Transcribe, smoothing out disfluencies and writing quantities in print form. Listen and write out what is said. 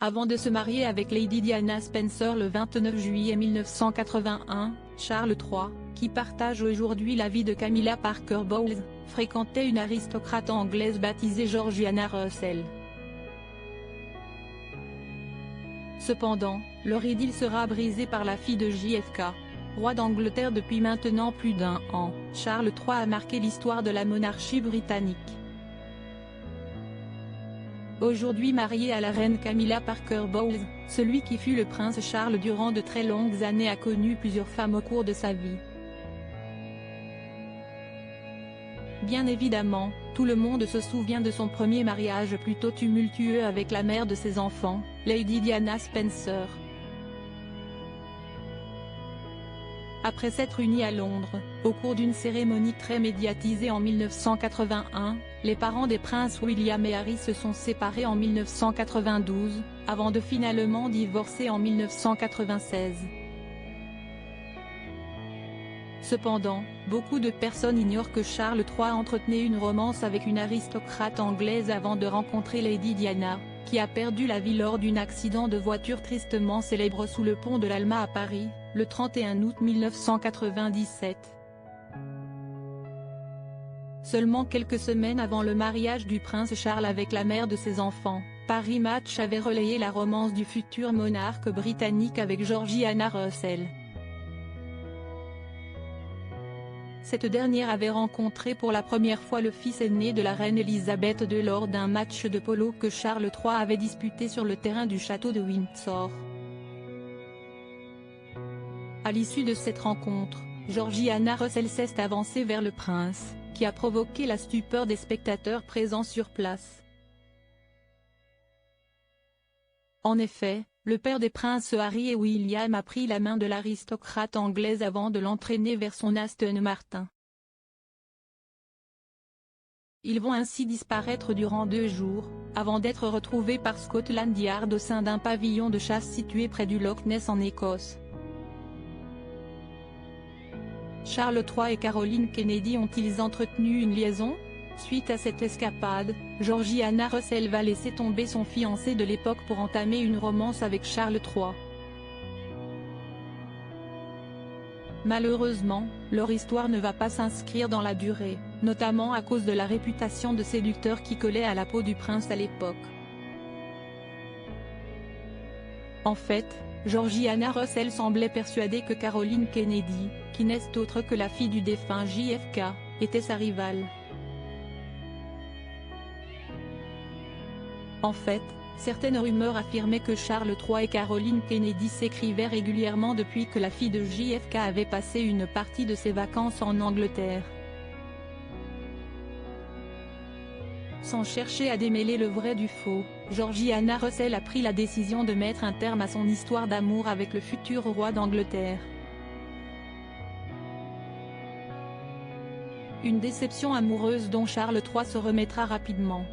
Avant de se marier avec Lady Diana Spencer le 29 juillet 1981, Charles III, qui partage aujourd'hui la vie de Camilla Parker Bowles, fréquentait une aristocrate anglaise baptisée Georgiana Russell. Cependant, leur idylle sera brisée par la fille de JFK. Roi d'Angleterre depuis maintenant plus d'1 an, Charles III a marqué l'histoire de la monarchie britannique. Aujourd'hui marié à la reine Camilla Parker Bowles, celui qui fut le prince Charles durant de très longues années a connu plusieurs femmes au cours de sa vie. Bien évidemment, tout le monde se souvient de son premier mariage plutôt tumultueux avec la mère de ses enfants, Lady Diana Spencer. Après s'être unis à Londres, au cours d'une cérémonie très médiatisée en 1981, les parents des princes William et Harry se sont séparés en 1992, avant de finalement divorcer en 1996. Cependant, beaucoup de personnes ignorent que Charles III entretenait une romance avec une aristocrate anglaise avant de rencontrer Lady Diana, qui a perdu la vie lors d'un accident de voiture tristement célèbre sous le pont de l'Alma à Paris, le 31 août 1997. Seulement quelques semaines avant le mariage du prince Charles avec la mère de ses enfants, Paris Match avait relayé la romance du futur monarque britannique avec Georgiana Russell. Cette dernière avait rencontré pour la première fois le fils aîné de la reine Elisabeth II lors d'un match de polo que Charles III avait disputé sur le terrain du château de Windsor. À l'issue de cette rencontre, Georgiana Russell s'est avancée vers le prince, qui a provoqué la stupeur des spectateurs présents sur place. En effet, le père des princes Harry et William a pris la main de l'aristocrate anglaise avant de l'entraîner vers son Aston Martin. Ils vont ainsi disparaître durant 2 jours, avant d'être retrouvés par Scotland Yard au sein d'un pavillon de chasse situé près du Loch Ness en Écosse. Charles III et Caroline Kennedy ont-ils entretenu une liaison? Suite à cette escapade, Georgiana Russell va laisser tomber son fiancé de l'époque pour entamer une romance avec Charles III. Malheureusement, leur histoire ne va pas s'inscrire dans la durée, notamment à cause de la réputation de séducteur qui collait à la peau du prince à l'époque. En fait, Georgiana Russell semblait persuadée que Caroline Kennedy, qui n'est autre que la fille du défunt JFK, était sa rivale. En fait, certaines rumeurs affirmaient que Charles III et Caroline Kennedy s'écrivaient régulièrement depuis que la fille de JFK avait passé une partie de ses vacances en Angleterre. Sans chercher à démêler le vrai du faux, Georgiana Russell a pris la décision de mettre un terme à son histoire d'amour avec le futur roi d'Angleterre. Une déception amoureuse dont Charles III se remettra rapidement.